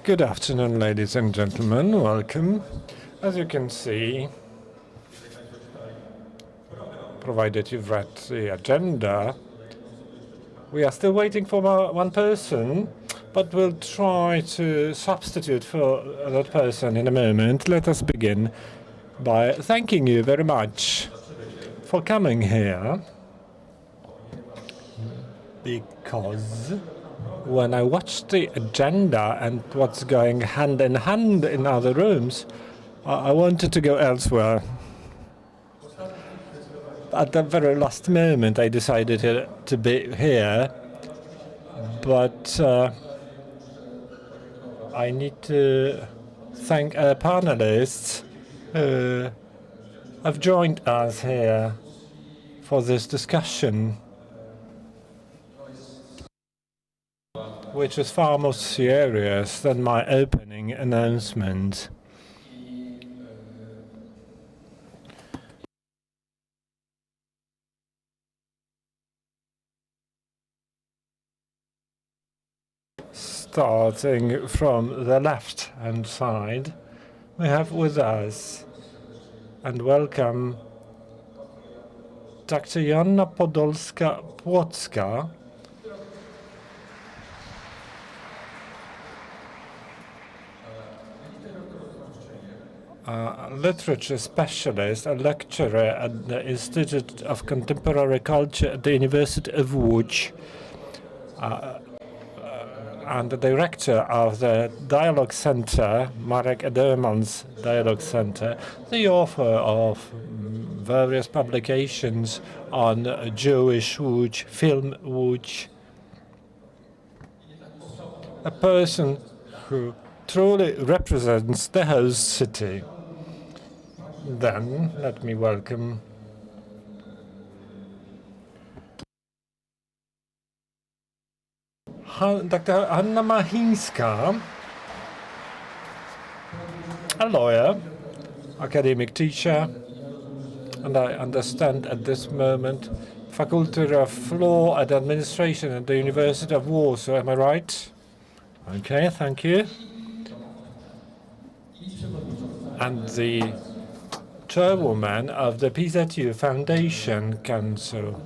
Good afternoon, ladies and gentlemen. Welcome. As you can see, provided you've read the agenda, we are still waiting for one person, but we'll try to substitute for that person in a moment. Let us begin by thanking you very much for coming here, because when I watched the agenda and what's going hand in hand in other rooms, I wanted to go elsewhere. At the very last moment, I decided to be here, but I need to thank our panelists who have joined us here for this discussion, which is far more serious than my opening announcement. Starting from the left-hand side, we have with us, and welcome, Dr. Joanna Podolska-Płocka, literature specialist, a lecturer at the Institute of Contemporary Culture at the University of Łódź, and the director of the Dialogue Center, Marek Ederman's Dialogue Center, the author of various publications on Jewish Łódź, film Łódź, a person who truly represents the host city. Then, let me welcome Dr. Hanna Machińska, a lawyer, academic teacher, and I understand at this moment Faculty of Law and Administration at the University of Warsaw. Am I right? Okay, thank you. And the chairwoman of the PZU Foundation Council.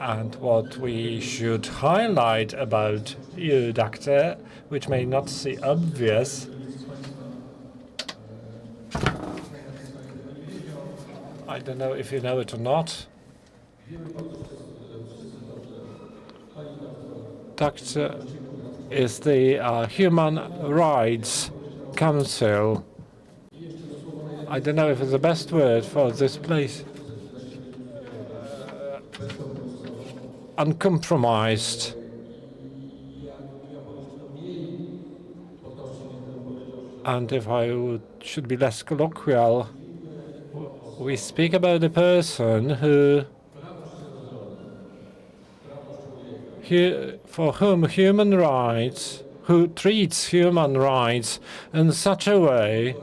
And what we should highlight about you, Doctor, which may not seem obvious, I don't know if you know it or not, Doctor is the Human Rights Council. I don't know if it's the best word for this place. Uncompromised. And if I should be less colloquial, we speak about a person for whom human rights, who treats human rights in such a way,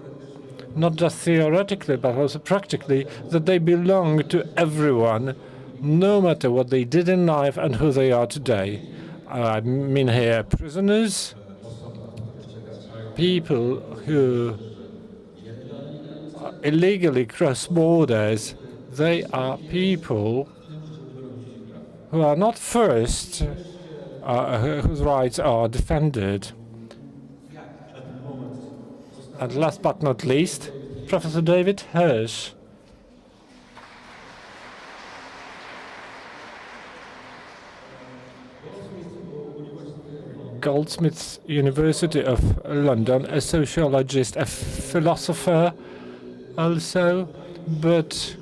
not just theoretically, but also practically, that they belong to everyone, no matter what they did in life and who they are today. I mean here prisoners, people who illegally cross borders. They are people who are not first, whose rights are defended. And last but not least, Professor David Hirsh. Goldsmiths University of London, a sociologist, a philosopher also, but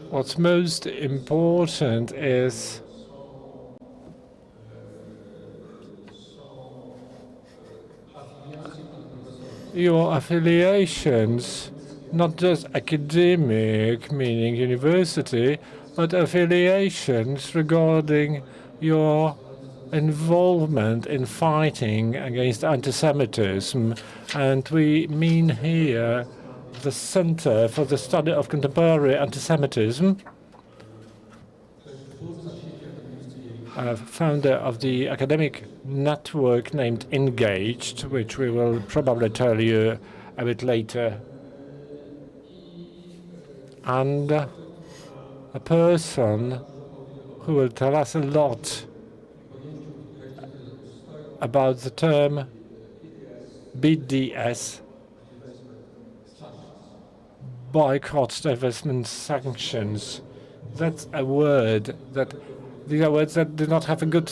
what's most important is your affiliations, not just academic, meaning university, but affiliations regarding your involvement in fighting against anti-Semitism. And we mean here the Center for the Study of Contemporary Antisemitism. founder of the academic network named Engaged, which we will probably tell you a bit later, and a person who will tell us a lot about the term BDS, boycott, divestment, sanctions. That's a word that, these are words that do not have a good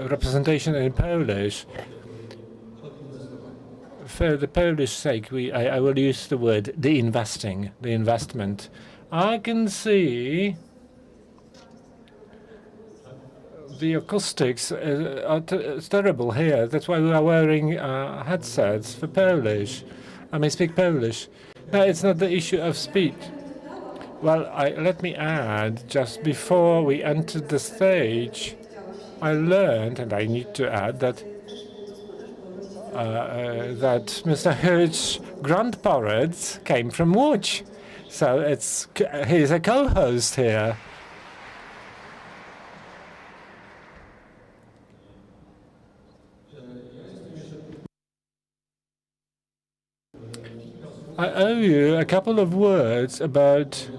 representation in Polish. For the Polish sake, I will use the word the investment. I can see the acoustics are terrible here. That's why we are wearing headsets for Polish. I may speak Polish. No, it's not the issue of speech. Well, let me add, just before we entered the stage, I learned, and I need to add, that Mr. Hirsh's grandparents came from Łódź. So he's a co-host here. I owe you a couple of words about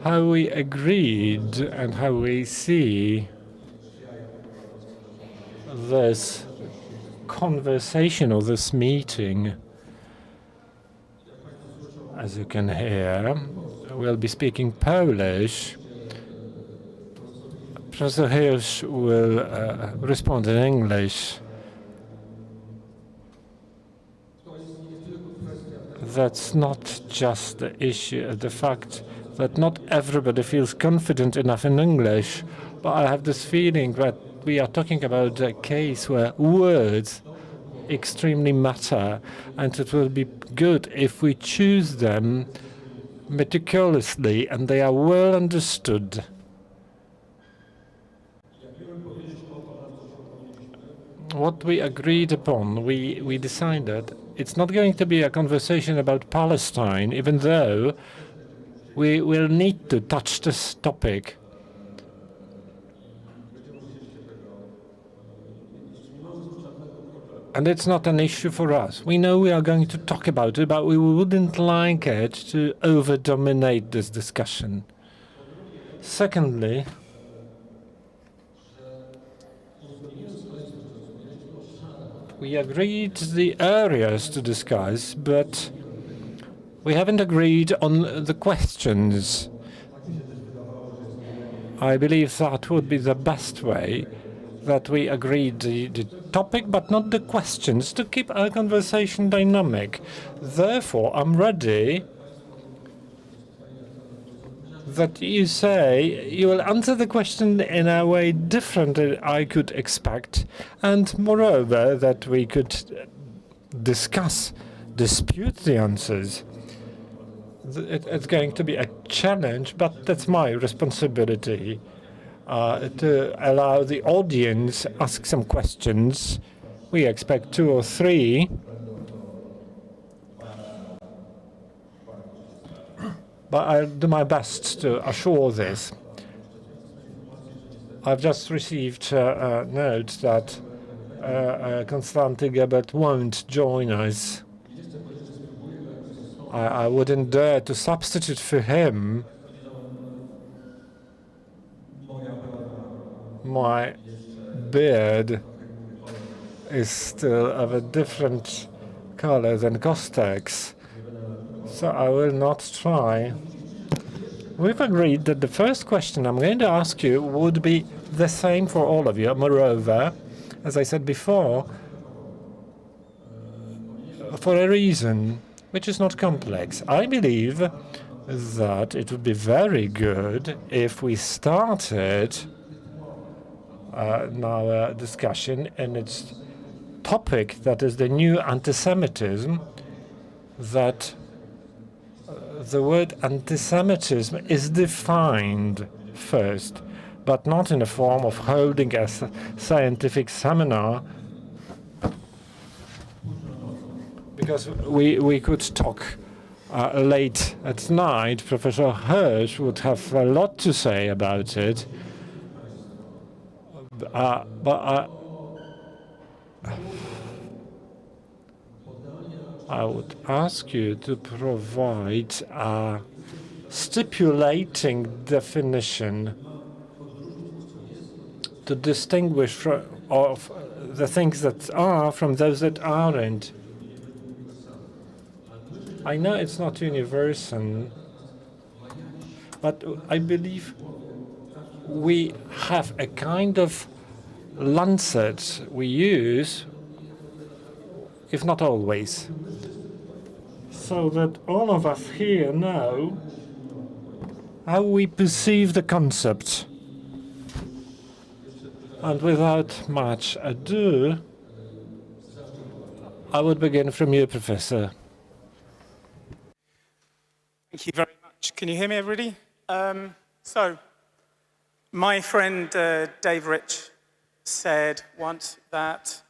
how we agreed and how we see this conversation or this meeting. As you can hear, we'll be speaking Polish. Professor Hirsh will respond in English. That's not just the issue of the fact that not everybody feels confident enough in English, but I have this feeling that we are talking about a case where words extremely matter, and it will be good if we choose them meticulously and they are well understood. What we agreed upon, we decided it's not going to be a conversation about Palestine, even though we will need to touch this topic. And it's not an issue for us. We know we are going to talk about it, but we wouldn't like it to over-dominate this discussion. Secondly, we agreed the areas to discuss, but we haven't agreed on the questions. I believe that would be the best way, that we agreed the topic but not the questions, to keep our conversation dynamic. Therefore, I'm ready that you say you will answer the question in a way different than I could expect, and moreover that we could dispute the answers. It's going to be a challenge, but that's my responsibility to allow the audience ask some questions. We expect 2 or 3. But I'll do my best to assure this. I've just received a note that Konstanty Gebert won't join us. I wouldn't dare to substitute for him. My beard is still of a different color than Kostek's, so I will not try. We've agreed that the first question I'm going to ask you would be the same for all of you. Moreover, as I said before, for a reason which is not complex. I believe that it would be very good if we started our discussion in its topic, that is the new anti-Semitism, that the word anti-Semitism is defined first, but not in the form of holding a scientific seminar, because we could talk late at night. Professor Hirsh would have a lot to say about it. But I would ask you to provide a stipulating definition to distinguish of the things that are from those that aren't. I know it's not universal, but I believe we have a kind of lancet we use, if not always, so that all of us here know how we perceive the concept. And without much ado, I would begin from you, Professor. Thank you very much. Can you hear me, everybody? So, my friend Dave Rich said once that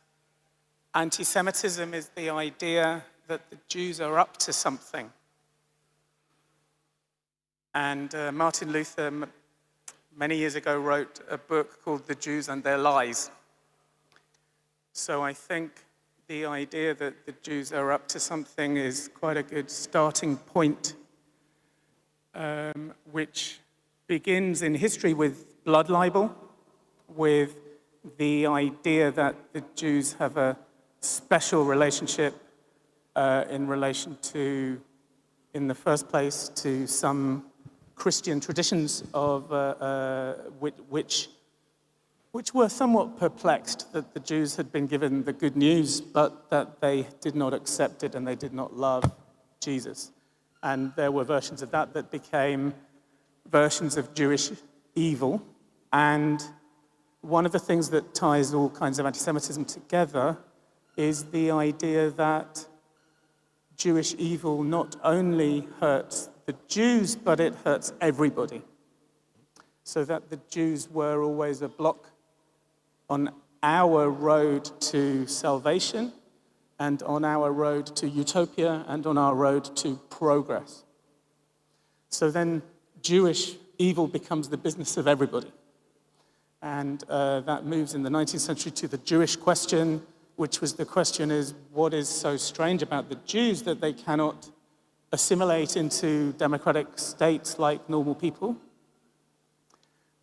anti-Semitism is the idea that the Jews are up to something. And Martin Luther, many years ago, wrote a book called The Jews and Their Lies. So I think the idea that the Jews are up to something is quite a good starting point, which begins in history with blood libel, with the idea that the Jews have a special relationship in relation to, in the first place, to some Christian traditions of which were somewhat perplexed that the Jews had been given the good news, but that they did not accept it and they did not love Jesus. And there were versions of that that became versions of Jewish evil. And one of the things that ties all kinds of anti-Semitism together is the idea that Jewish evil not only hurts the Jews, but it hurts everybody. So that the Jews were always a block on our road to salvation, and on our road to utopia, and on our road to progress. So then Jewish evil becomes the business of everybody. And that moves in the 19th century to the Jewish question, which was the question is, what is so strange about the Jews that they cannot assimilate into democratic states like normal people?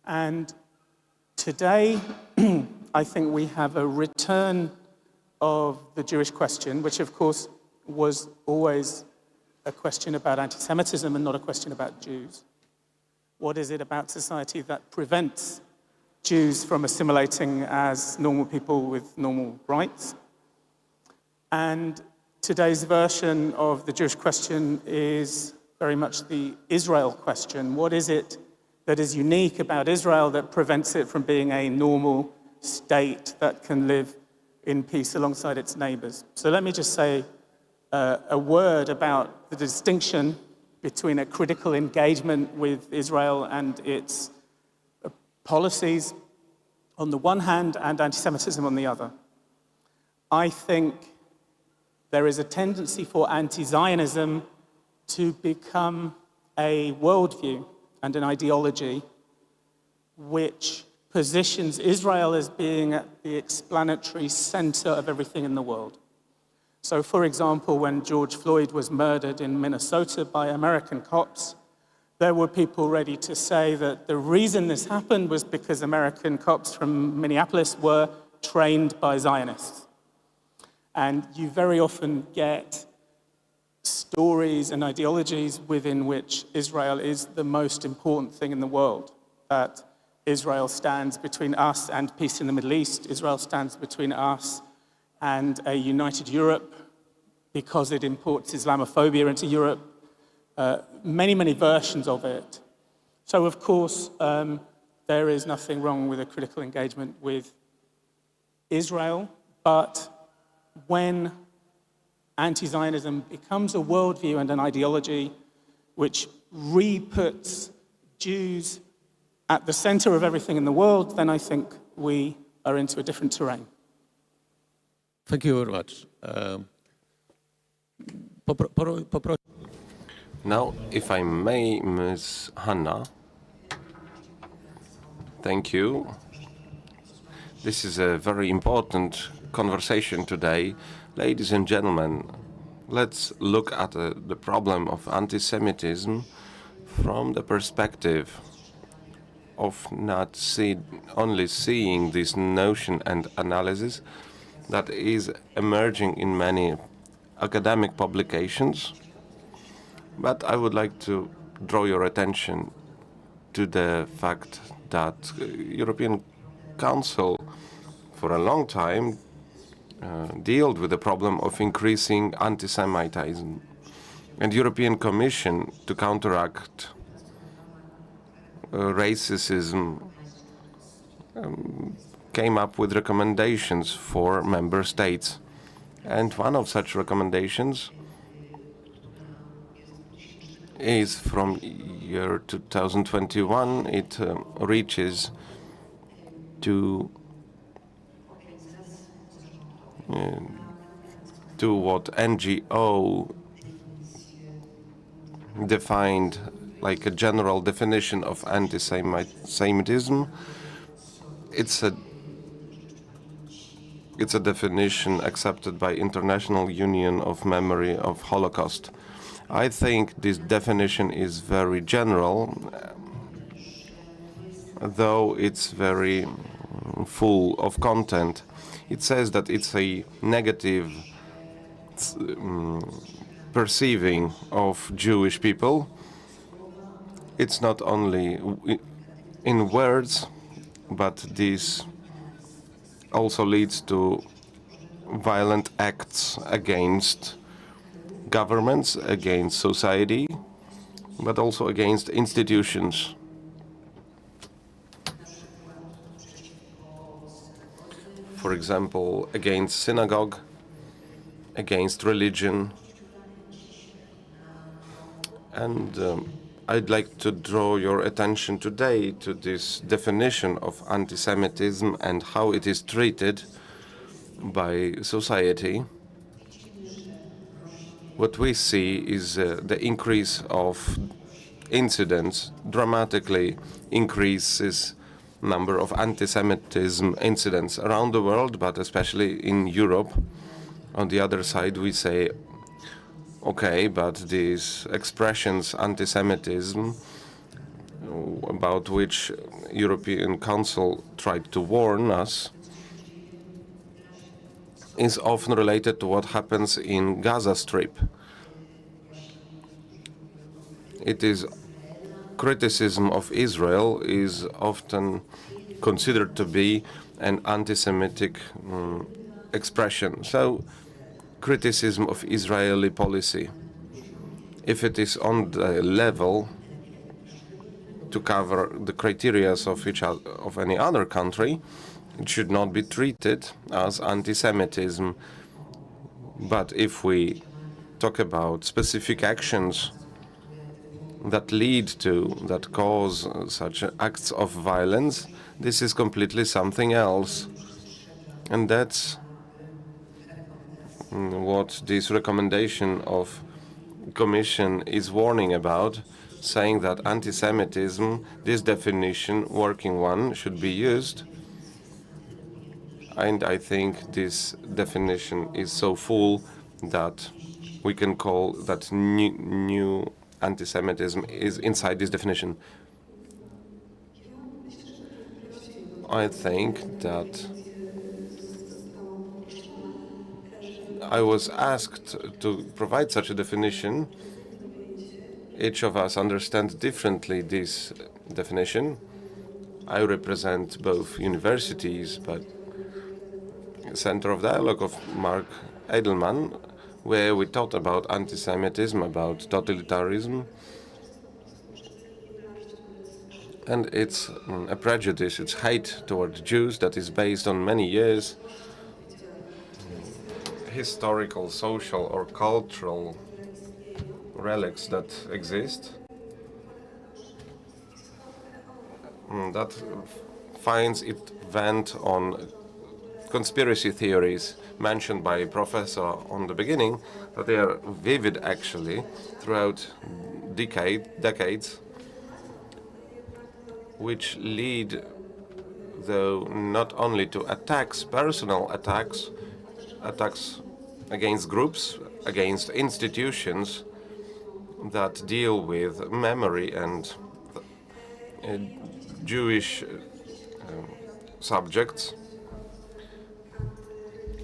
And today, I think we have a return of the Jewish question, which of course was always a question about anti-Semitism and not a question about Jews. What is it about society that prevents Jews from assimilating as normal people with normal rights? And today's version of the Jewish question is very much the Israel question. What is it that is unique about Israel that prevents it from being a normal state that can live in peace alongside its neighbors? So let me just say a word about the distinction between a critical engagement with Israel and its policies on the one hand and anti-Semitism on the other. I think there is a tendency for anti-Zionism to become a worldview and an ideology which positions Israel as being at the explanatory center of everything in the world. So, for example, when George Floyd was murdered in Minnesota by American cops, there were people ready to say that the reason this happened was because American cops from Minneapolis were trained by Zionists. And you very often get stories and ideologies within which Israel is the most important thing in the world, that Israel stands between us and peace in the Middle East. Israel stands between us and a united Europe because it imports Islamophobia into Europe. Many, many versions of it. So, of course, there is nothing wrong with a critical engagement with Israel, but when anti-Zionism becomes a worldview and an ideology which re-puts Jews at the center of everything in the world, then I think we are into a different terrain. Thank you very much. Now, if I may, Ms. Hanna. Thank you. This is a very important conversation today. Ladies and gentlemen, let's look at the problem of anti-Semitism from the perspective of not only seeing this notion and analysis that is emerging in many academic publications, but I would like to draw your attention to the fact that European Council for a long time dealt with the problem of increasing anti-Semitism, and European Commission to counteract racism came up with recommendations for member states. And one of such recommendations is from year 2021. It reaches to what NGO defined like a general definition of anti-Semitism. It's a definition accepted by International Union of Memory of Holocaust. I think this definition is very general, though it's very full of content. It says that it's a negative perceiving of Jewish people. It's not only in words, but this also leads to violent acts against governments, against society, but also against institutions. For example, against synagogue, against religion. And I'd like to draw your attention today to this definition of anti-Semitism and how it is treated by society. What we see is the increase of incidents dramatically increases number of anti-Semitism incidents around the world, but especially in Europe. On the other side, we say, okay, but these expressions, anti-Semitism, about which European Council tried to warn us, is often related to what happens in Gaza Strip. It is criticism of Israel is often considered to be an anti-Semitic expression. So, criticism of Israeli policy, if it is on the level to cover the criteria of any other country, it should not be treated as anti-Semitism. But if we talk about specific actions that cause such acts of violence, this is completely something else. And that's what this recommendation of Commission is warning about, saying that anti-Semitism, this definition, working one, should be used. And I think this definition is so full that we can call that new anti-Semitism is inside this definition. I think that I was asked to provide such a definition. Each of us understands differently this definition. I represent both universities, but Center of Dialogue of Mark Edelman, where we talked about anti-Semitism, about totalitarianism. And it's a prejudice, it's hate towards Jews that is based on many years historical, social, or cultural relics that exist that finds its vent on conspiracy theories mentioned by Professor on the beginning, that they are vivid actually throughout decades, which lead though not only to attacks, personal attacks, attacks against groups, against institutions that deal with memory and Jewish subjects.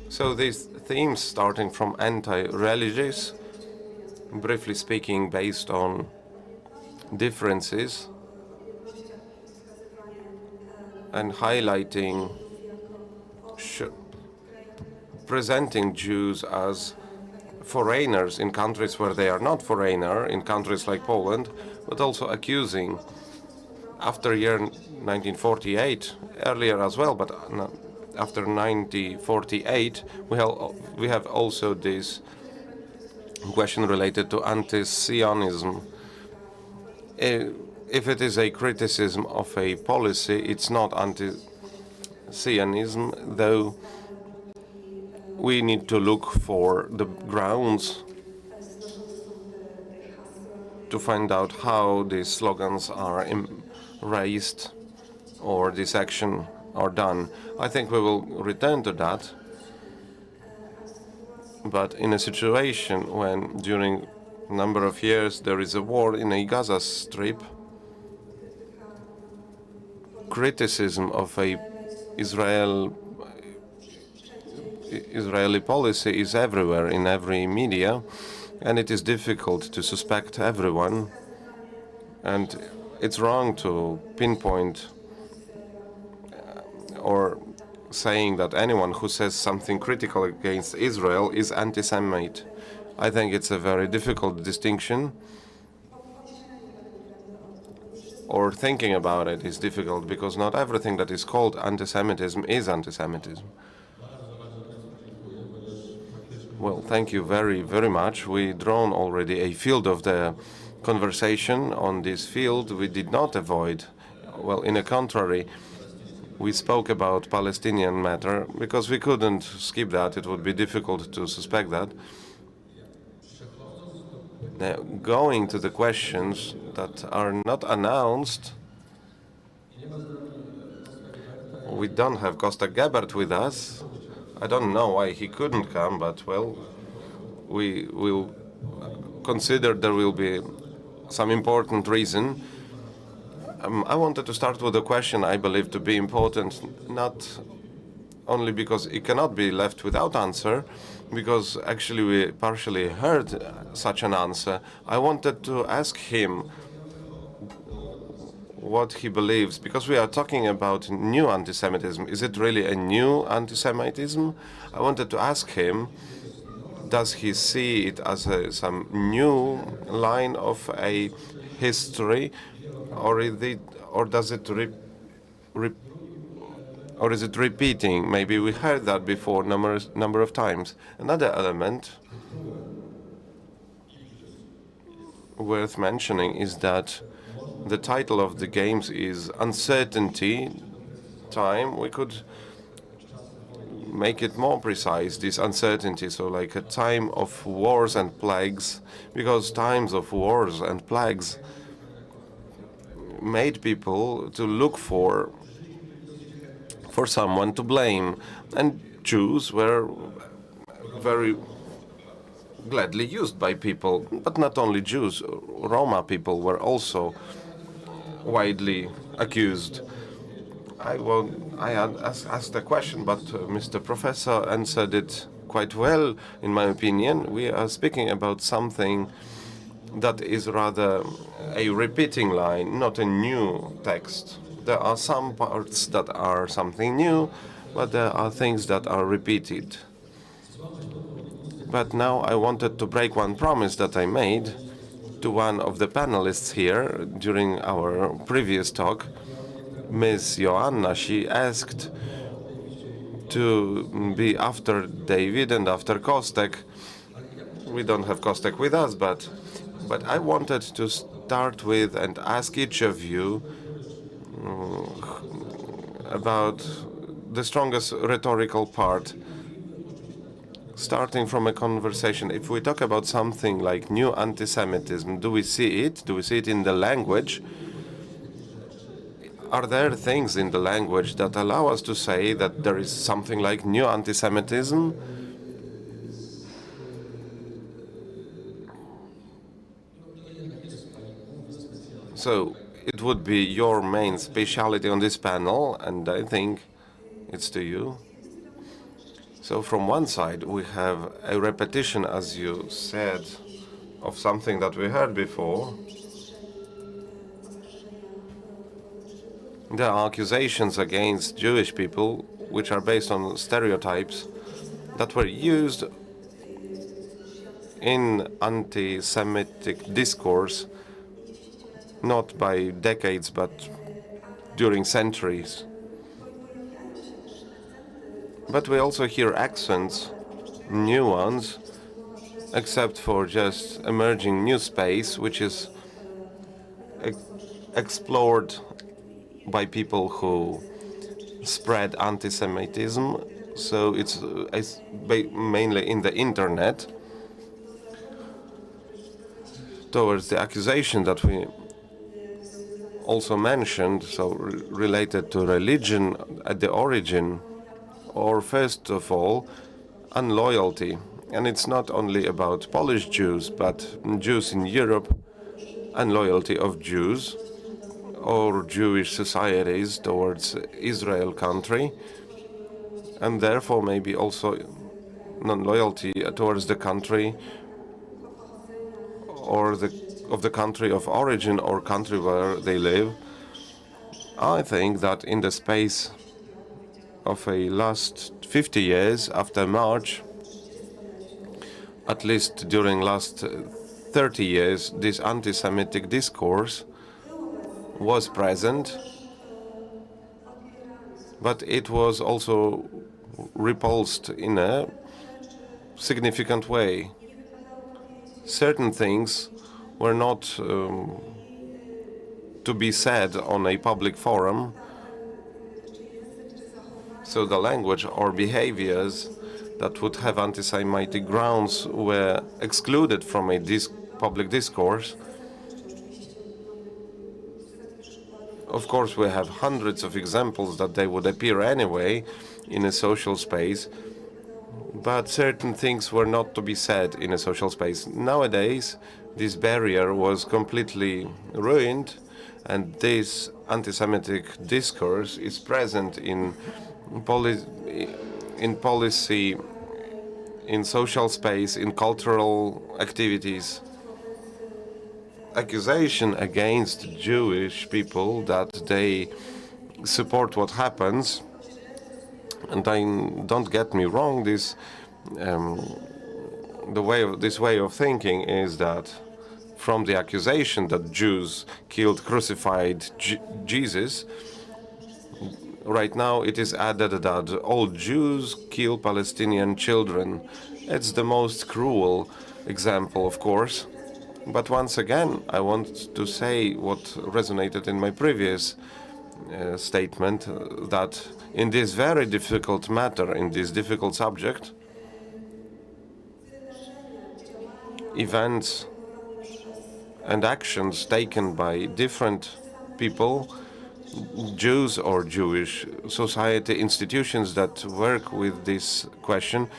So these themes, starting from anti-religious, briefly speaking, based on differences, and highlighting, presenting Jews as foreigners in countries where they are not foreigner, in countries like Poland, but also accusing, after year 1948, earlier as well, but after 1948, we have also this question related to anti-Zionism. If it is a criticism of a policy, it's not anti-Zionism, though we need to look for the grounds to find out how these slogans are raised or this action are done. I think we will return to that. But in a situation when during a number of years there is a war in a Gaza Strip, criticism of a Israeli policy is everywhere in every media, and it is difficult to suspect everyone, and it's wrong to pinpoint or saying that anyone who says something critical against Israel is anti-Semite. I think it's a very difficult distinction, or thinking about it is difficult, because not everything that is called anti-Semitism is anti-Semitism. Well, thank you very, very much. We've drawn already a field of the conversation. On this field, we did not avoid, well, in the contrary, we spoke about Palestinian matter, because we couldn't skip that. It would be difficult to suspect that. Now, going to the questions that are not announced, we don't have Konstanty Gebert with us. I don't know why he couldn't come, but, well, we will consider there will be some important reason. I wanted to start with a question I believe to be important, not only because it cannot be left without answer, because actually we partially heard such an answer. I wanted to ask him what he believes, because we are talking about new anti-Semitism. Is it really a new anti-Semitism? I wanted to ask him, does he see it as some new line of a history, or is it repeating? Maybe we heard that before number of times. Another element worth mentioning is that the title of the games is Uncertainty Time. We could make it more precise, this uncertainty, so like a time of wars and plagues, because times of wars and plagues made people to look for someone to blame, and Jews were very gladly used by people, but not only Jews, Roma people were also widely accused. I had asked a question, but Mr. Professor answered it quite well, in my opinion. We are speaking about something that is rather a repeating line, not a new text. There are some parts that are something new, but there are things that are repeated. But now I wanted to break one promise that I made to one of the panelists here during our previous talk. Ms. Joanna, she asked to be after David and after Kostek. We don't have Kostek with us, but I wanted to start with and ask each of you about the strongest rhetorical part, starting from a conversation. If we talk about something like new anti-Semitism, do we see it? Do we see it in the language? Are there things in the language that allow us to say that there is something like new anti-Semitism? So it would be your main specialty on this panel, and I think it's to you. So from one side, we have a repetition, as you said, of something that we heard before. There are accusations against Jewish people which are based on stereotypes that were used in anti-Semitic discourse, not by decades, but during centuries. But we also hear accents, new ones, except for just emerging new space, which is explored by people who spread anti-Semitism. So it's mainly in the internet, towards the accusation that we also mentioned, so related to religion at the origin, or first of all, unloyalty. And it's not only about Polish Jews, but Jews in Europe, unloyalty of Jews or Jewish societies towards Israel country, and therefore maybe also non-loyalty towards the country or of the country of origin or country where they live. I think that in the space of a last 50 years after March, at least during last 30 years, this anti-Semitic discourse was present, but it was also repulsed in a significant way. Certain things were not to be said on a public forum, so the language or behaviors that would have anti-Semitic grounds were excluded from a public discourse. Of course, we have hundreds of examples that they would appear anyway in a social space, but certain things were not to be said in a social space. Nowadays, this barrier was completely ruined, and this anti-Semitic discourse is present in policy, in social space, in cultural activities. Accusation against Jewish people that they support what happens, and don't get me wrong, this this way of thinking is that from the accusation that Jews killed, crucified Jesus, right now it is added that all Jews kill Palestinian children. It's the most cruel example, of course. But once again, I want to say what resonated in my previous statement, that in this very difficult matter, in this difficult subject, events and actions taken by different people, Jews or Jewish society institutions that work with this question,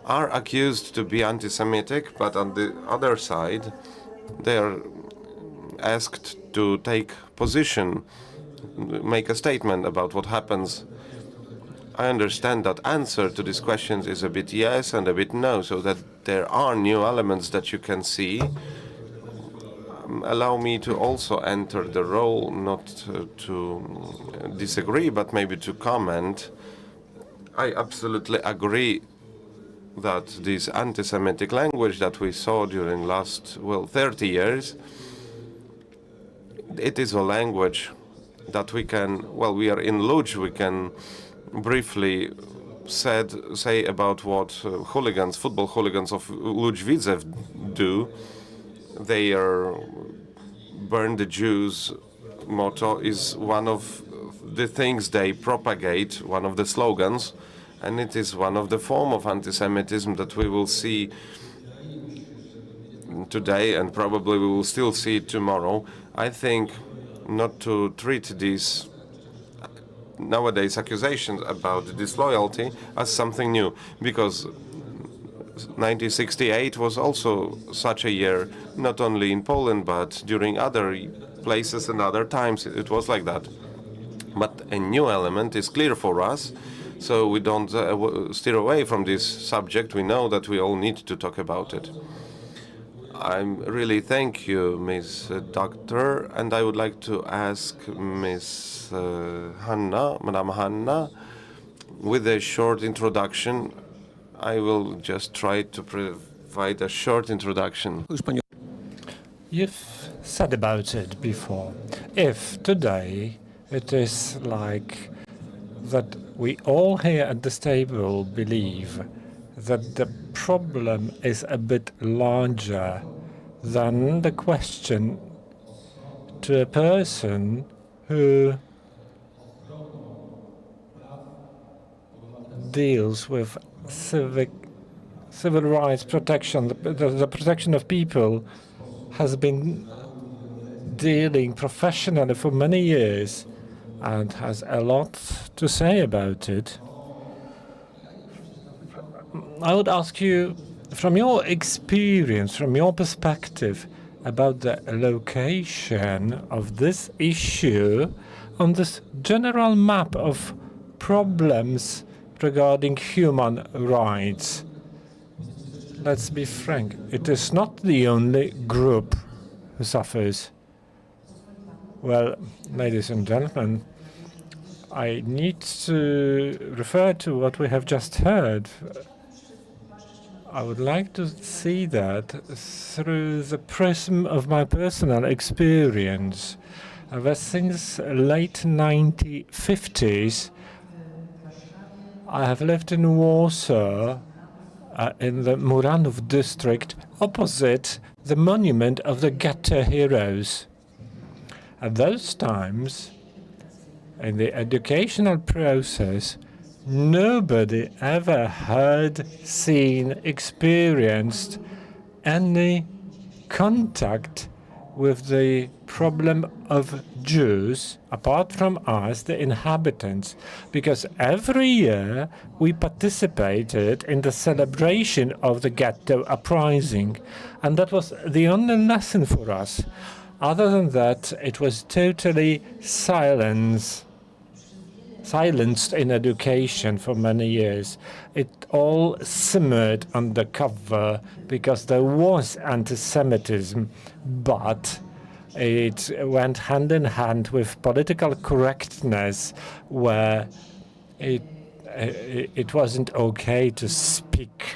are accused to be anti-Semitic, but on the other side, they are asked to take position, make a statement about what happens. I understand that answer to these questions is a bit yes and a bit no, so that there are new elements that you can see. Allow me to also enter the role, not to disagree, but maybe to comment. I absolutely agree that this anti-Semitic language that we saw during last, 30 years, it is a language that we can, we are in Łódź, we can briefly say about what football hooligans of Łódź Widzew do. They burn the Jews motto is one of the things they propagate, one of the slogans, and it is one of the form of anti-Semitism that we will see today, and probably we will still see it tomorrow. I think not to treat this nowadays accusations about disloyalty as something new, because 1968 was also such a year, not only in Poland, but during other places and other times it was like that. But a new element is clear for us, so we don't steer away from this subject. We know that we all need to talk about it. I really thank you, Ms. Doctor, and I would like to ask Ms. Hanna, Madam Hanna, with a short introduction. I will just try to provide a short introduction. You've said about it before. If today it is like that we all here at this table believe that the problem is a bit larger than the question to a person who deals with civil rights protection, the protection of people, has been dealing professionally for many years and has a lot to say about it. I would ask you, from your experience, from your perspective, about the location of this issue on this general map of problems regarding human rights. Let's be frank, it is not the only group who suffers. Well, ladies and gentlemen, I need to refer to what we have just heard. I would like to see that through the prism of my personal experience. Ever since late 1950s, I have lived in Warsaw, in the Muranów district, opposite the monument of the ghetto heroes. At those times, in the educational process, nobody ever heard, seen, experienced any contact with the problem of Jews, apart from us, the inhabitants, because every year we participated in the celebration of the ghetto uprising, and that was the only lesson for us. Other than that, it was totally silenced in education for many years. It all simmered undercover because there was anti-Semitism, but it went hand in hand with political correctness, where it wasn't okay to speak.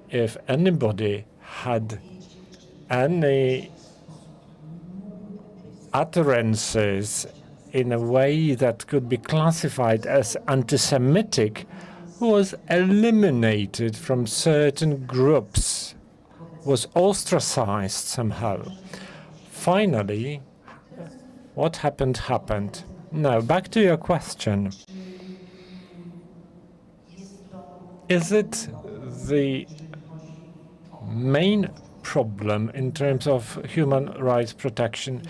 If anybody had any utterances in a way that could be classified as anti-Semitic, was eliminated from certain groups, was ostracized somehow. Finally, what happened, happened. Now, back to your question. Is it the main problem in terms of human rights protection?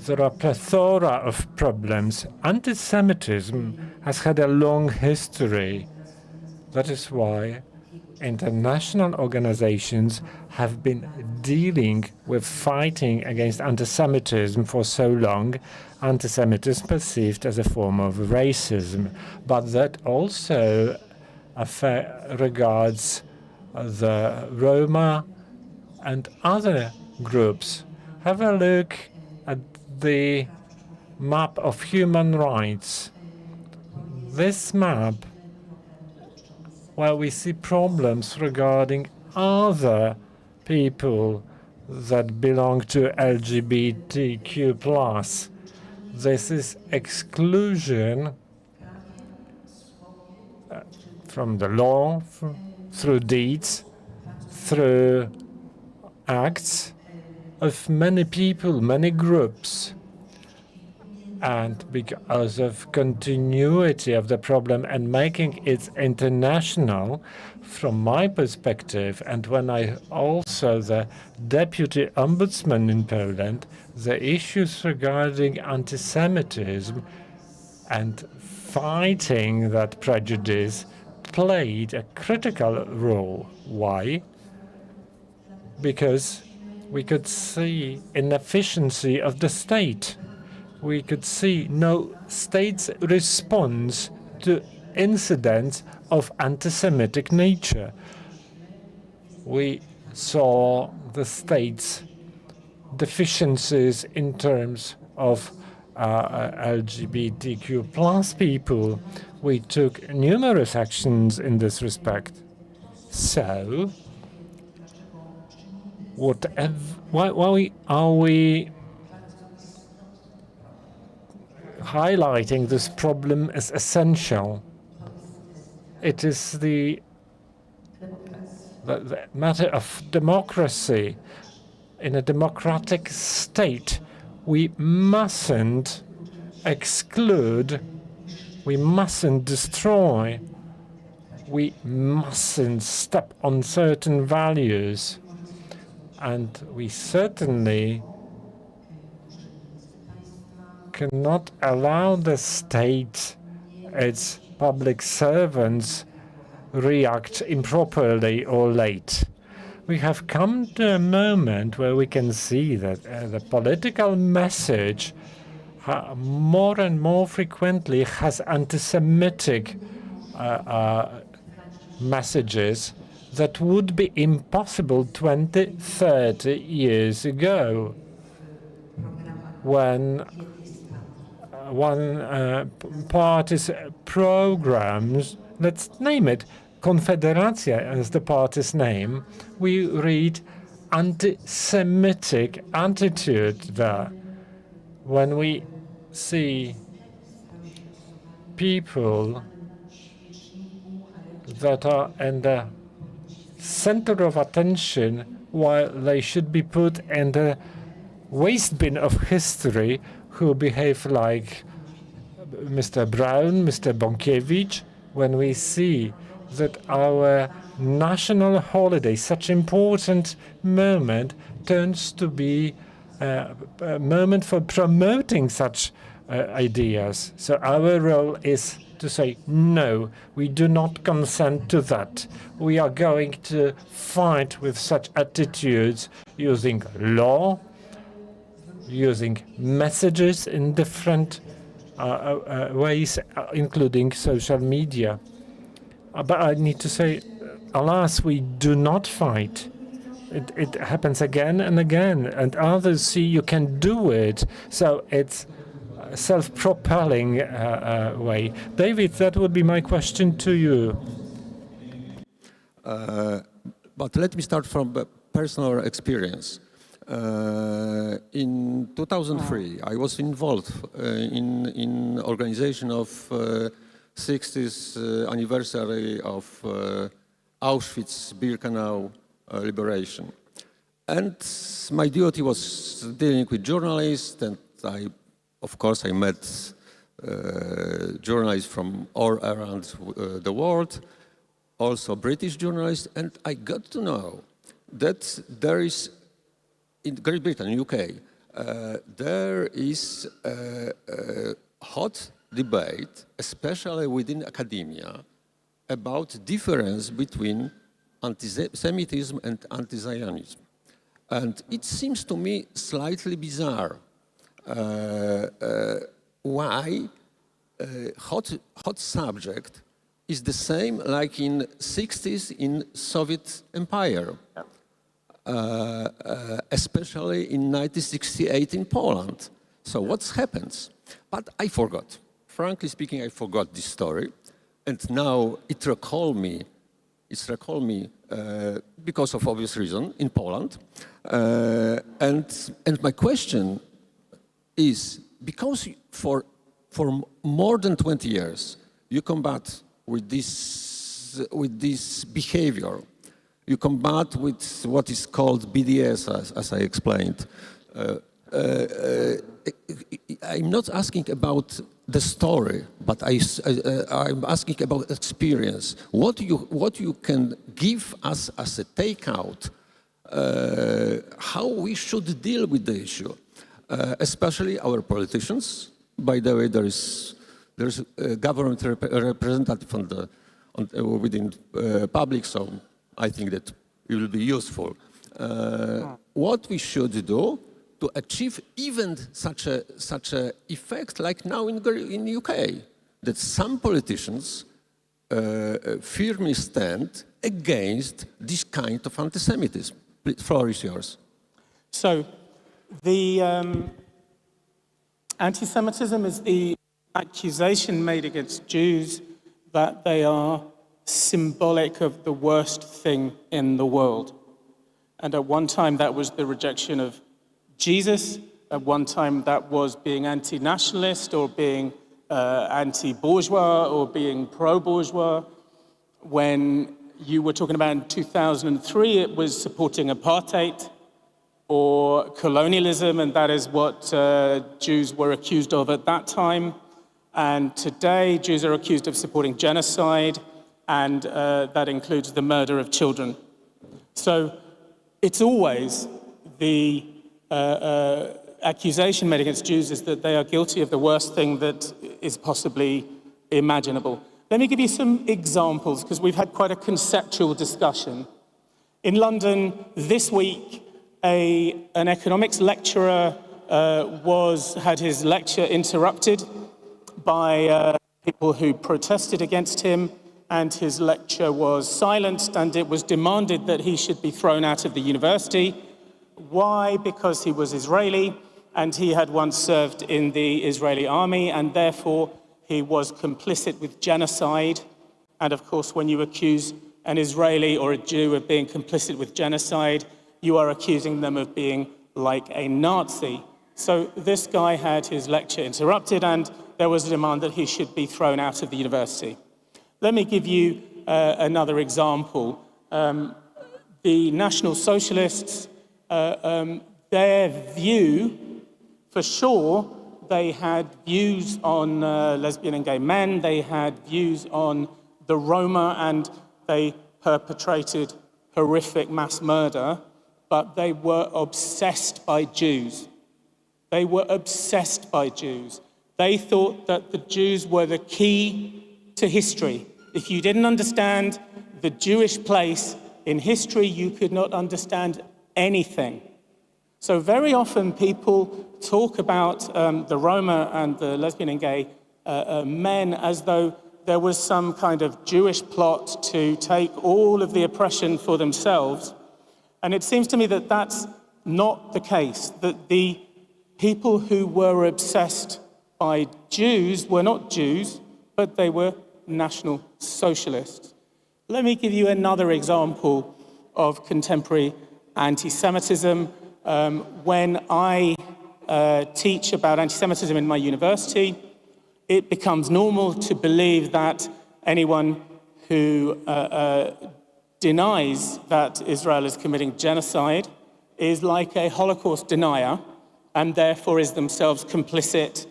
There are a plethora of problems. Anti-Semitism has had a long history. That is why international organizations have been dealing with fighting against anti-Semitism for so long. Anti-Semitism perceived as a form of racism, but that also regards the Roma and other groups. Have a look at the map of human rights. This map, where we see problems regarding other people that belong to LGBTQ+. This is exclusion from the law, through deeds, through acts of many people, many groups. And because of continuity of the problem and making it international, from my perspective, and when I also the deputy ombudsman in Poland, the issues regarding anti-Semitism And fighting that prejudice played a critical role. Why? Because we could see inefficiency of the state. We could see no state's response to incidents of anti-Semitic nature. We saw the state's deficiencies in terms of LGBTQ plus people. We took numerous actions in this respect. So, why are we highlighting this problem as essential? It is the matter of democracy. In a democratic state, we mustn't exclude, we mustn't destroy, we mustn't step on certain values. And we certainly cannot allow the state, its public servants, react improperly or late. We have come to a moment where we can see that the political message more and more frequently has anti-Semitic messages that would be impossible 20, 30 years ago, when one party's programs, let's name it, Konfederacja as the party's name, we read anti-Semitic attitude there. When we see people that are in the center of attention while they should be put in the waste bin of history, who behave like Mr. Brown, Mr. Bąkiewicz, when we see that our national holiday, such important moment, turns to be a moment for promoting such ideas. So our role is to say, no, we do not consent to that. We are going to fight with such attitudes using law, using messages in different ways, including social media. But I need to say, alas, we do not fight. It happens again and again, and others see you can do it. So it's a self-propelling way. David, that would be my question to you. But let me start from personal experience. In 2003, I was involved in organization of 60th anniversary of Auschwitz-Birkenau liberation. And my duty was dealing with journalists, and of course, I met journalists from all around the world, also British journalists, and I got to know that there is, in Great Britain, UK, there is a hot debate, especially within academia, about difference between anti-Semitism and anti-Zionism. And it seems to me slightly bizarre why hot subject is the same like in 60s in Soviet Empire, especially in 1968 in Poland. So what's happened? But I forgot. Frankly speaking, I forgot this story, and now it recalled me. Because of obvious reason in Poland, and my question is, because for more than 20 years you combat with this behavior, you combat with what is called BDS, as I explained. I'm not asking about the story, but I'm asking about experience. What you can give us as a takeout, how we should deal with the issue, especially our politicians. By the way, there is There's a government representative within public, so I think that it will be useful. What we should do to achieve even such a effect like now in UK, that some politicians firmly stand against this kind of anti-Semitism. The floor is yours. So the anti-Semitism is the accusation made against Jews that they are symbolic of the worst thing in the world. And at one time that was the rejection of Jesus. At one time that was being anti-nationalist or being anti-bourgeois or being pro-bourgeois. When you were talking about in 2003, it was supporting apartheid or colonialism, and that is what Jews were accused of at that time. And today, Jews are accused of supporting genocide, and that includes the murder of children. So it's always the accusation made against Jews is that they are guilty of the worst thing that is possibly imaginable. Let me give you some examples, because we've had quite a conceptual discussion. In London this week, an economics lecturer had his lecture interrupted by people who protested against him, and his lecture was silenced, and it was demanded that he should be thrown out of the university. Why? Because he was Israeli, and he had once served in the Israeli army, and therefore he was complicit with genocide. And of course, when you accuse an Israeli or a Jew of being complicit with genocide, you are accusing them of being like a Nazi. So this guy had his lecture interrupted, and there was a demand that he should be thrown out of the university. Let me give you another example. The National Socialists, their view, for sure, they had views on lesbian and gay men, they had views on the Roma, and they perpetrated horrific mass murder, but they were obsessed by Jews. They were obsessed by Jews. They thought that the Jews were the key to history. If you didn't understand the Jewish place in history, you could not understand anything. So very often people talk about the Roma and the lesbian and gay men as though there was some kind of Jewish plot to take all of the oppression for themselves. And it seems to me that that's not the case, that the people who were obsessed by Jews were not Jews, but they were National Socialists. Let me give you another example of contemporary anti-Semitism. When I teach about anti-Semitism in my university, it becomes normal to believe that anyone who denies that Israel is committing genocide is like a Holocaust denier and therefore is themselves complicit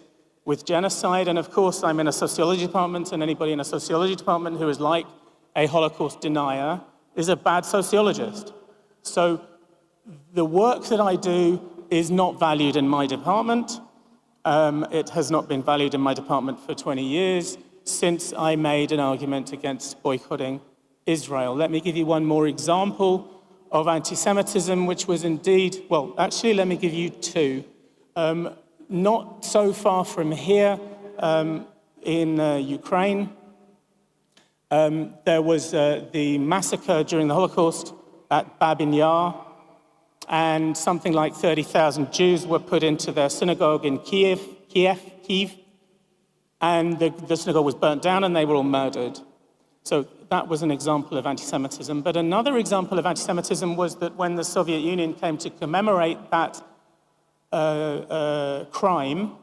with genocide. And of course, I'm in a sociology department, and anybody in a sociology department who is like a Holocaust denier is a bad sociologist. So the work that I do is not valued in my department. It has not been valued in my department for 20 years since I made an argument against boycotting Israel. Let me give you one more example of anti-Semitism, which was indeed, well, actually, let me give you two. Not so far from here, in Ukraine, there was the massacre during the Holocaust at Babin Yar, and something like 30,000 Jews were put into their synagogue in Kiev, and the synagogue was burnt down and they were all murdered. So that was an example of anti-Semitism. But another example of anti-Semitism was that when the Soviet Union came to commemorate that crime,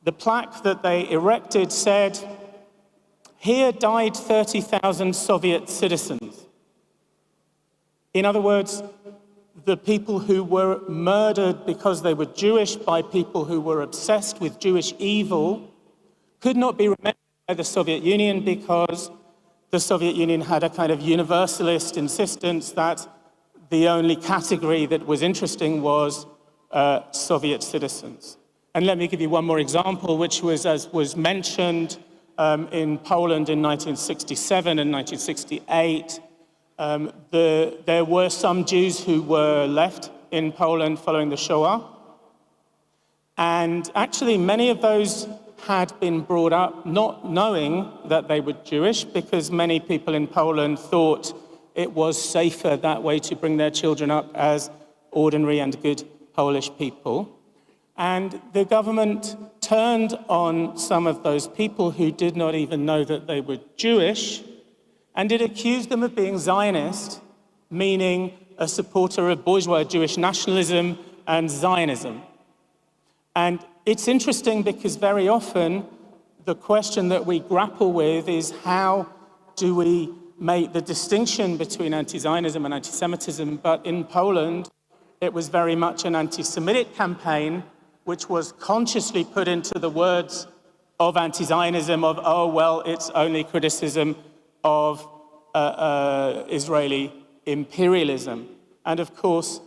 the plaque that they erected said, "Here died 30,000 Soviet citizens." In other words, the people who were murdered because they were Jewish by people who were obsessed with Jewish evil could not be remembered by the Soviet Union because the Soviet Union had a kind of universalist insistence that the only category that was interesting was Soviet citizens. And let me give you one more example, which was, as was mentioned, in Poland in 1967 and 1968. There were some Jews who were left in Poland following the Shoah. And actually, many of those had been brought up not knowing that they were Jewish, because many people in Poland thought it was safer that way to bring their children up as ordinary and good Polish people. And the government turned on some of those people who did not even know that they were Jewish, and it accused them of being Zionist, meaning a supporter of bourgeois Jewish nationalism and Zionism. And it's interesting because very often the question that we grapple with is, how do we make the distinction between anti-Zionism and anti-Semitism? But in Poland, it was very much an anti-Semitic campaign, which was consciously put into the words of anti-Zionism of, oh, well, it's only criticism of Israeli imperialism. And of course,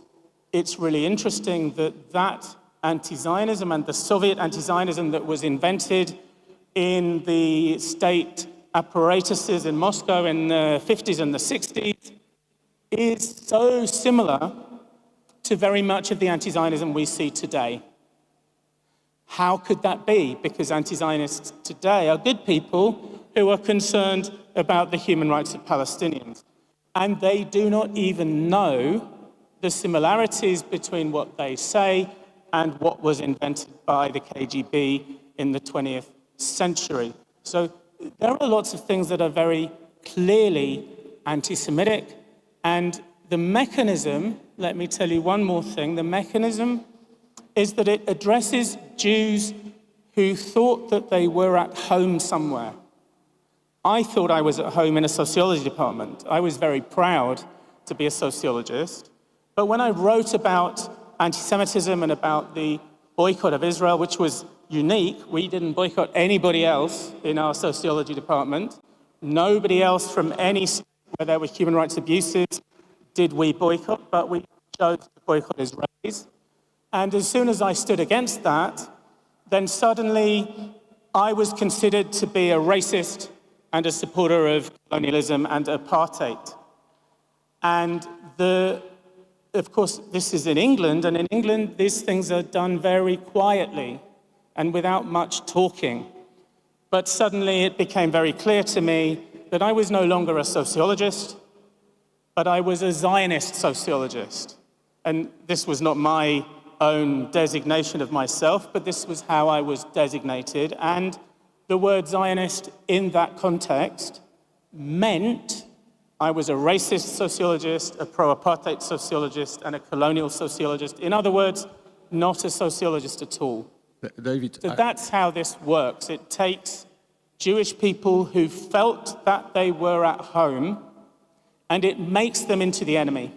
it's really interesting that that anti-Zionism and the Soviet anti-Zionism that was invented in the state apparatuses in Moscow in the 50s and the 60s is so similar to very much of the anti-Zionism we see today. How could that be? Because anti-Zionists today are good people who are concerned about the human rights of Palestinians. And they do not even know the similarities between what they say and what was invented by the KGB in the 20th century. So there are lots of things that are very clearly anti-Semitic. And the mechanism, let me tell you one more thing, the mechanism is that it addresses Jews who thought that they were at home somewhere. I thought I was at home in a sociology department. I was very proud to be a sociologist. But when I wrote about anti-Semitism and about the boycott of Israel, which was unique, we didn't boycott anybody else in our sociology department. Nobody else from any state where there were human rights abuses did we boycott, but we chose to boycott Israelis. And as soon as I stood against that, then suddenly I was considered to be a racist and a supporter of colonialism and apartheid. And of course, this is in England, and in England, these things are done very quietly and without much talking. But suddenly it became very clear to me that I was no longer a sociologist, but I was a Zionist sociologist. And this was not my own designation of myself, but this was how I was designated. And the word Zionist in that context meant I was a racist sociologist, a pro-apartheid sociologist, and a colonial sociologist. In other words, not a sociologist at all. David, So that's how this works. It takes Jewish people who felt that they were at home, and it makes them into the enemy.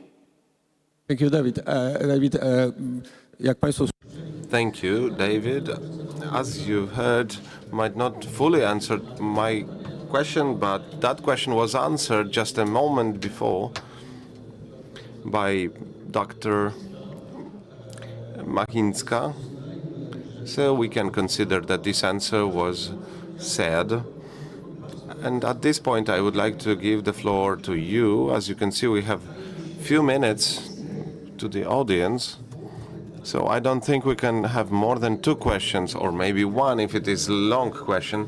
Thank you, David. David, jak Państwo Thank you, David. As you heard, might not fully answer my question, but that question was answered just a moment before by Dr. Machińska. So we can consider that this answer was said. And at this point, I would like to give the floor to you. As you can see, we have few minutes to the audience. So I don't think we can have more than 2 questions, or maybe 1 if it is a long question,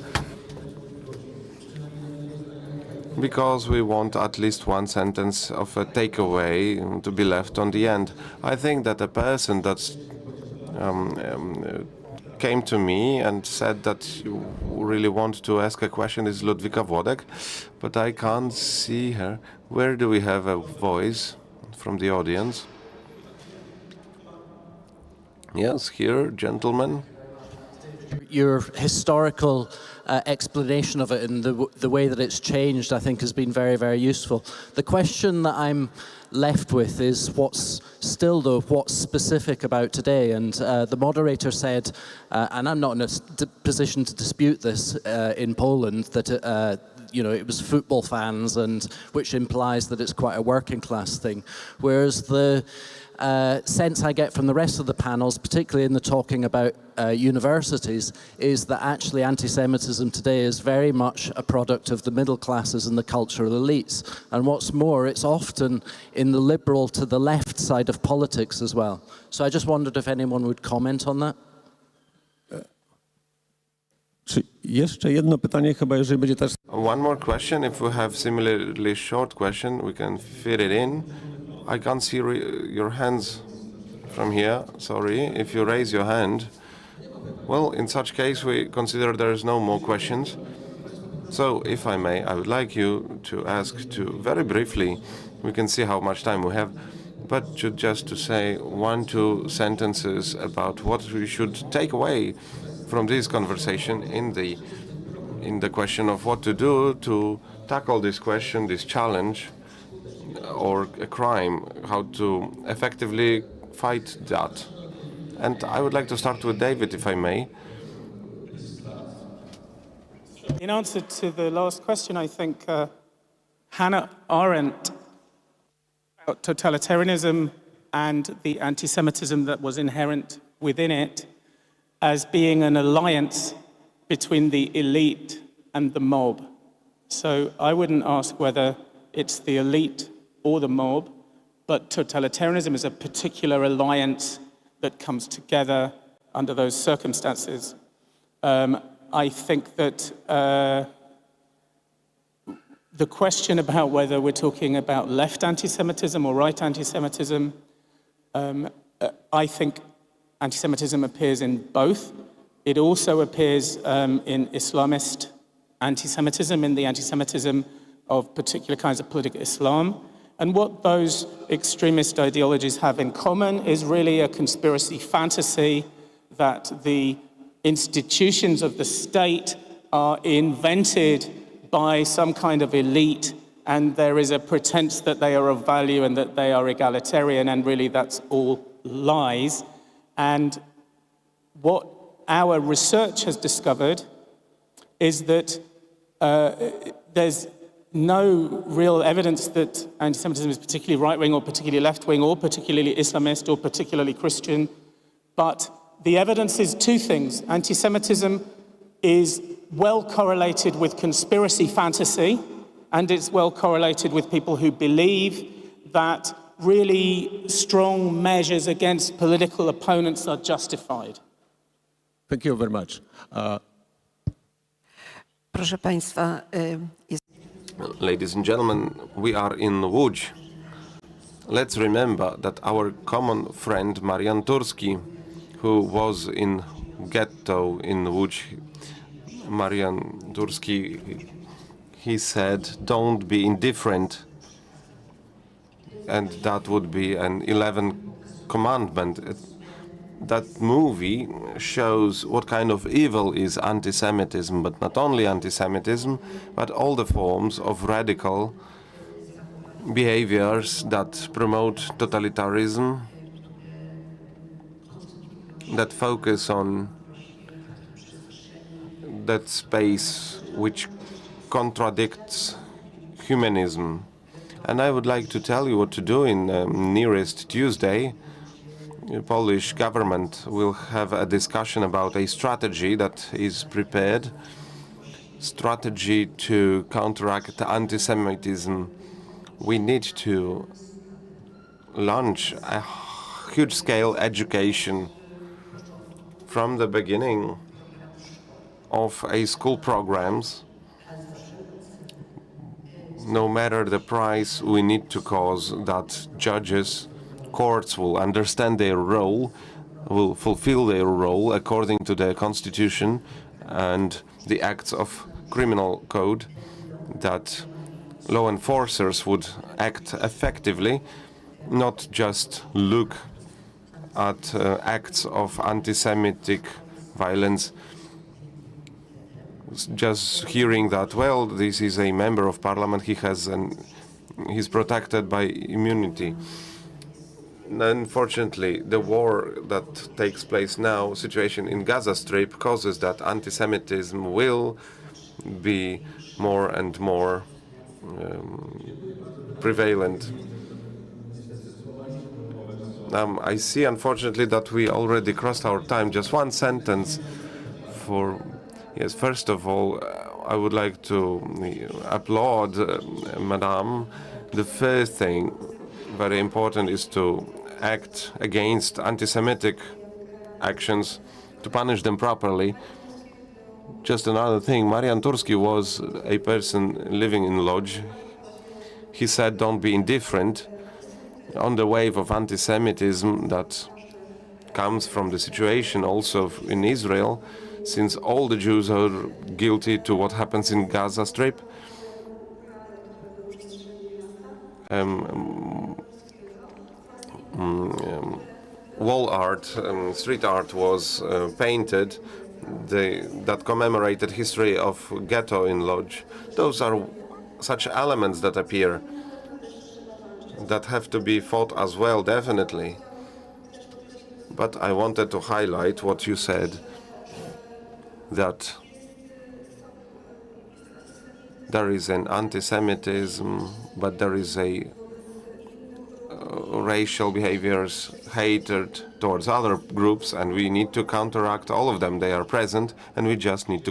because we want at least 1 sentence of a takeaway to be left on the end. I think that a person that's came to me and said that you really want to ask a question is Ludwika Włodek, but I can't see her. Where do we have a voice from the audience? Yes, here, gentlemen. Your historical explanation of it and the way that it's changed, I think, has been very, very useful. The question that I'm left with is what's specific about today. And the moderator said, and I'm not in a position to dispute this in Poland, that you know, it was football fans, and which implies that it's quite a working class thing. Whereas the sense I get from the rest of the panels, particularly in the talking about universities, is that actually anti-Semitism today is very much a product of the middle classes and the cultural elites. And what's more, it's often in the liberal to the left side of politics as well. So I just wondered if anyone would comment on that. Czy jeszcze jedno pytanie, chyba jeżeli będzie też... One more question. If we have similarly short question, we can fit it in. I can't see your hands from here. Sorry. If you raise your hand, well, in such case, we consider there is no more questions. So, if I may, I would like you to ask very briefly, we can see how much time we have, but just to say 1-2 sentences about what we should take away from this conversation in the question of what to do to tackle this question, this challenge, or a crime, how to effectively fight that. And I would like to start with David, if I may. In answer to the last question, I think Hannah Arendt about totalitarianism and the anti-Semitism that was inherent within it as being an alliance between the elite and the mob. So I wouldn't ask whether it's the elite or the mob, but totalitarianism is a particular alliance that comes together under those circumstances. I think that the question about whether we're talking about left anti-Semitism or right anti-Semitism, I think anti-Semitism appears in both. It also appears in Islamist anti-Semitism, in the anti-Semitism of particular kinds of political Islam. And what those extremist ideologies have in common is really a conspiracy fantasy that the institutions of the state are invented by some kind of elite, and there is a pretense that they are of value and that they are egalitarian, and really that's all lies. And what our research has discovered is that there's no real evidence that anti-Semitism is particularly right-wing or particularly left-wing or particularly Islamist or particularly Christian. But the evidence is two things. Anti-Semitism is well correlated with conspiracy fantasy, and it's well correlated with people who believe that really strong measures against political opponents are justified. Thank you very much. Proszę Państwa, Ladies and gentlemen, we are in Łódź. Let's remember that our common friend Marian Turski, who was in ghetto in Łódź, Marian Turski, he said, don't be indifferent. And that would be an 11th commandment. That movie shows what kind of evil is anti-Semitism, but not only anti-Semitism, but all the forms of radical behaviors that promote totalitarianism, that focus on that space which contradicts humanism. And I would like to tell you what to do in nearest Tuesday. The Polish government will have a discussion about a strategy that is prepared, strategy to counteract anti-Semitism. We need to launch a huge-scale education from the beginning of a school programs. No matter the price, we need to cause that judges, courts will understand their role, will fulfill their role according to the constitution and the acts of criminal code, that law enforcers would act effectively, not just look at acts of anti-Semitic violence, just hearing that, well, this is a member of parliament, he's protected by immunity. Unfortunately, the war that takes place now, situation in Gaza Strip, causes that anti-Semitism will be more and more prevalent. I see, unfortunately, that we already crossed our time. Just one sentence yes, first of all, I would like to applaud Madame. The first thing, very important, is to act against anti-Semitic actions, to punish them properly. Just another thing, Marian Turski was a person living in Łódź. He said, don't be indifferent on the wave of anti-Semitism that comes from the situation also in Israel, since all the Jews are guilty to what happens in Gaza Strip. Wall art, street art was painted that commemorated history of ghetto in Łódź. Those are such elements that appear that have to be fought as well, definitely. But I wanted to highlight what you said, that there is an anti-Semitism, but there is a racial behaviors, hatred towards other groups, and we need to counteract all of them. They are present, and we just need to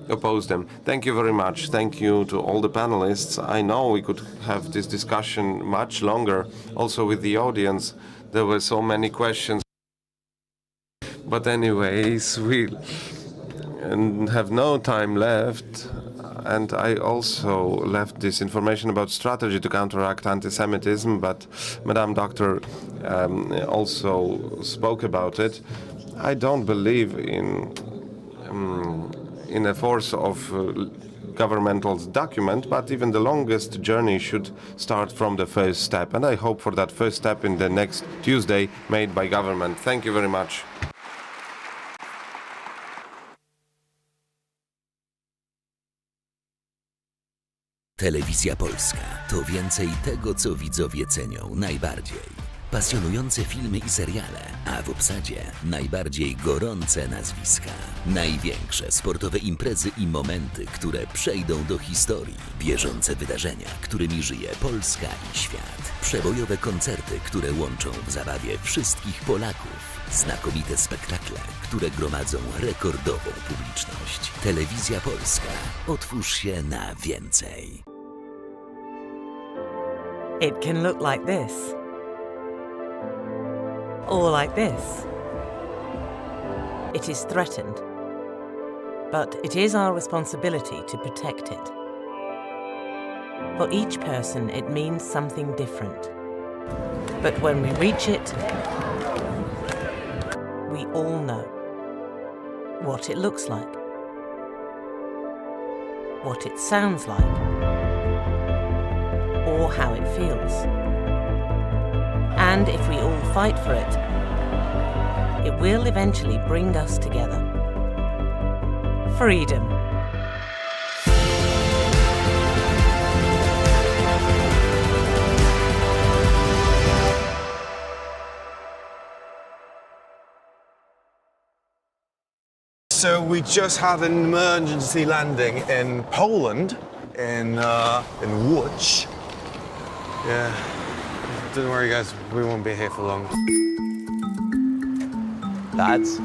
oppose them. Thank you very much. Thank you to all the panelists. I know we could have this discussion much longer, also with the audience. There were so many questions. But anyways, we have no time left. And I also left this information about strategy to counteract anti-Semitism, but Madame Doctor also spoke about it. I don't believe in a force of governmental document, but even the longest journey should start from the first step. And I hope for that first step in the next Tuesday made by government. Thank you very much. Telewizja Polska to więcej tego, co widzowie cenią najbardziej. Pasjonujące filmy i seriale, a w obsadzie najbardziej gorące nazwiska. Największe sportowe imprezy i momenty, które przejdą do historii. Bieżące wydarzenia, którymi żyje Polska i świat. Przebojowe koncerty, które łączą w zabawie wszystkich Polaków. Znakomite spektakle, które gromadzą rekordową publiczność. Telewizja Polska. Otwórz się na więcej. It can look like this. Or like this. It is threatened, but it is our responsibility to protect it. For each person, it means something different. But when we reach it, we all know what it looks like, what it sounds like, or how it feels. And if we all fight for it, it will eventually bring us together. Freedom. So we just had an emergency landing in Poland, in Łódź. Yeah. Don't worry, guys. We won't be here for long. Lads.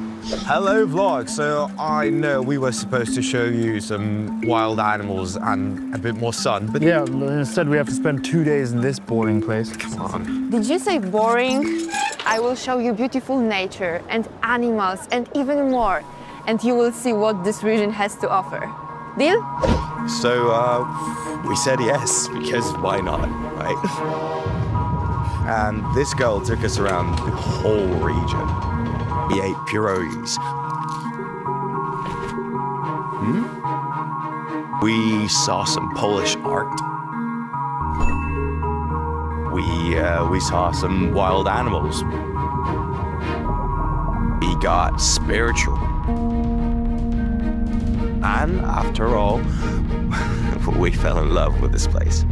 Hello, vlog. So I know we were supposed to show you some wild animals and a bit more sun, but yeah, instead we have to spend 2 days in this boring place. Come on. Did you say boring? I will show you beautiful nature and animals and even more, and you will see what this region has to offer. Deal? So we said yes, because why not, right? And this girl took us around the whole region. We ate pierogies. We saw some Polish art. We saw some wild animals. We got spiritual. And after all, we fell in love with this place.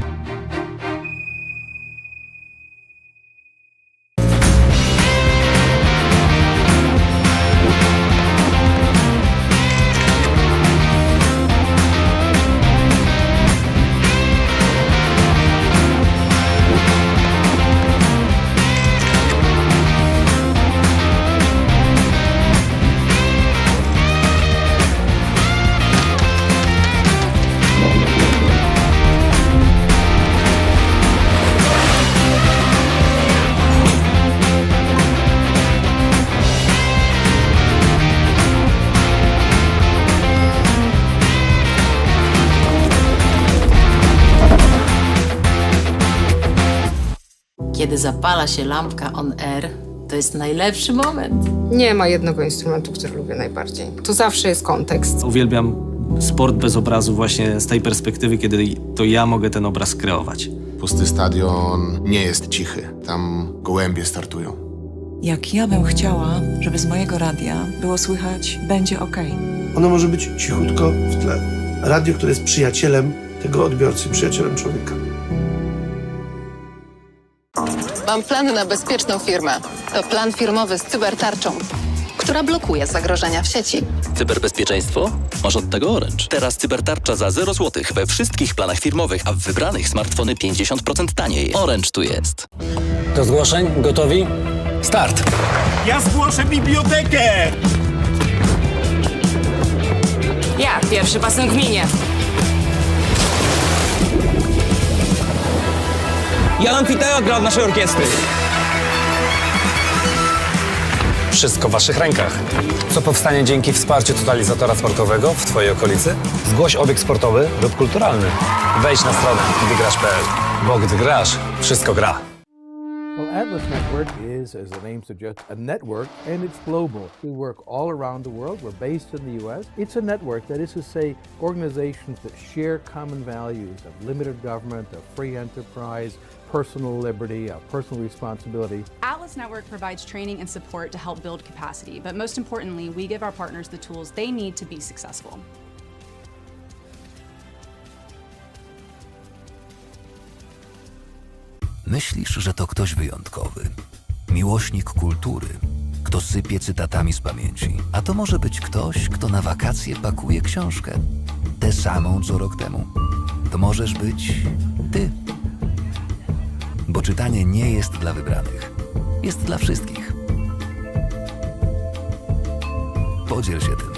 Kiedy zapala się lampka on air, to jest najlepszy moment. Nie ma jednego instrumentu, który lubię najbardziej. Tu zawsze jest kontekst. Uwielbiam sport bez obrazu właśnie z tej perspektywy, kiedy to ja mogę ten obraz kreować. Pusty stadion nie jest cichy. Tam gołębie startują. Jak ja bym chciała, żeby z mojego radia było słychać "Będzie okej". Ono może być cichutko w tle. Radio, które jest przyjacielem tego odbiorcy, przyjacielem człowieka. Mam plan na bezpieczną firmę. To plan firmowy z cybertarczą, która blokuje zagrożenia w sieci. Cyberbezpieczeństwo? Masz od tego Orange. Teraz cybertarcza za 0 zł we wszystkich planach firmowych, a w wybranych smartfony 50% taniej. Orange tu jest. Do zgłoszeń? Gotowi? Start! Ja zgłoszę bibliotekę! Ja, pierwszy pasem w gminie. Ja amfiteatr od naszej orkiestry. Wszystko w waszych rękach. Co powstanie dzięki wsparciu totalizatora sportowego w twojej okolicy? Zgłoś obiekt sportowy lub kulturalny. Wejdź na stronę gdygrasz.pl, bo gdy grasz, wszystko gra. Well, Atlas Network is, as the name suggests, a network, and it's global. We work all around the world. We're based in the U.S. It's a network, that is to say, organizations that share common values of limited government, of free enterprise, personal liberty, of personal responsibility. Atlas Network provides training and support to help build capacity, but most importantly, we give our partners the tools they need to be successful. Myślisz, że to ktoś wyjątkowy, miłośnik kultury, kto sypie cytatami z pamięci. A to może być ktoś, kto na wakacje pakuje książkę, tę samą co rok temu. To możesz być ty. Bo czytanie nie jest dla wybranych, jest dla wszystkich. Podziel się tym.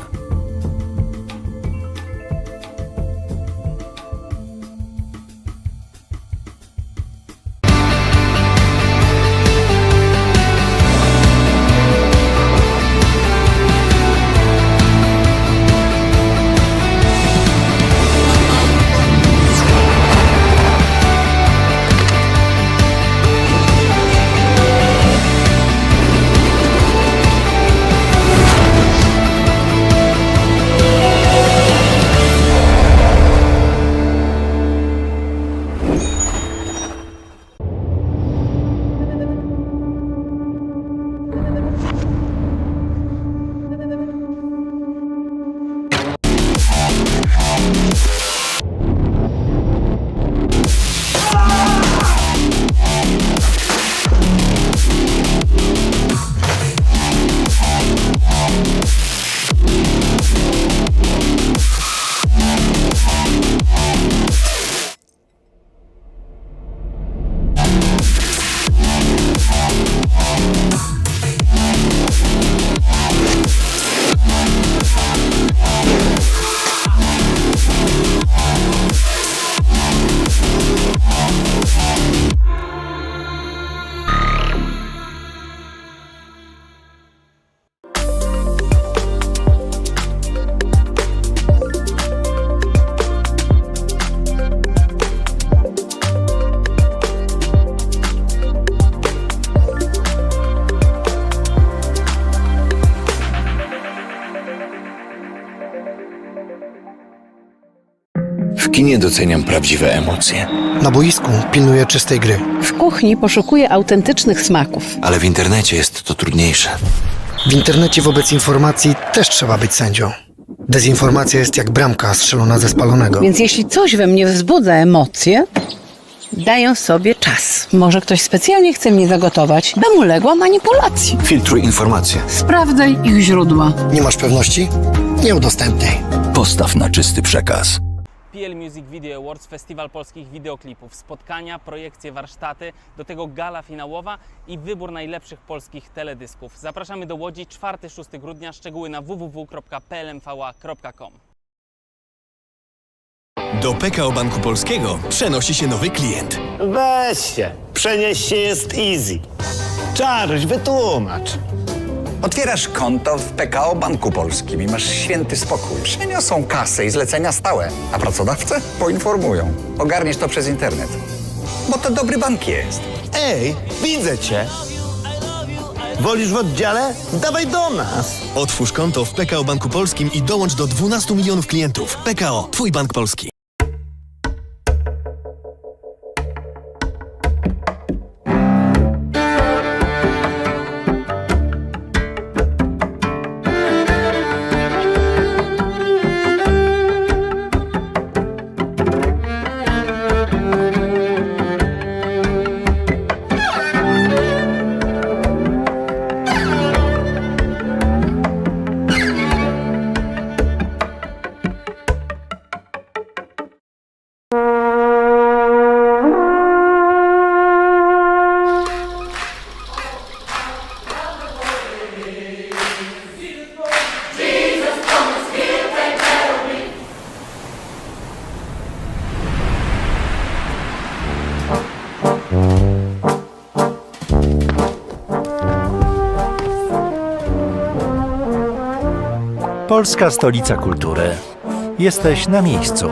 W kinie doceniam prawdziwe emocje. Na boisku pilnuję czystej gry. W kuchni poszukuję autentycznych smaków. Ale w internecie jest to trudniejsze. W internecie wobec informacji też trzeba być sędzią. Dezinformacja jest jak bramka strzelona ze spalonego. Więc jeśli coś we mnie wzbudza emocje, daję sobie czas. Może ktoś specjalnie chce mnie zagotować, bym uległa manipulacji. Filtruj informacje. Sprawdzaj ich źródła. Nie masz pewności? Nie udostępniaj. Postaw na czysty przekaz. PL Music Video Awards, festiwal polskich wideoklipów, spotkania, projekcje, warsztaty, do tego gala finałowa i wybór najlepszych polskich teledysków. Zapraszamy do Łodzi 4-6 grudnia, szczegóły na www.plmva.com. Do PKO Banku Polskiego przenosi się nowy klient. Weź się, przenieść się jest easy. Czaruś, wytłumacz. Otwierasz konto w PKO Banku Polskim i masz święty spokój. Przeniosą kasę i zlecenia stałe, a pracodawcę poinformują. Ogarniesz to przez internet. Bo to dobry bank jest. Ej, widzę cię. Wolisz w oddziale? Dawaj do nas. Otwórz konto w PKO Banku Polskim i dołącz do 12 milionów klientów. PKO, twój bank polski. Polska Stolica Kultury. Jesteś na miejscu.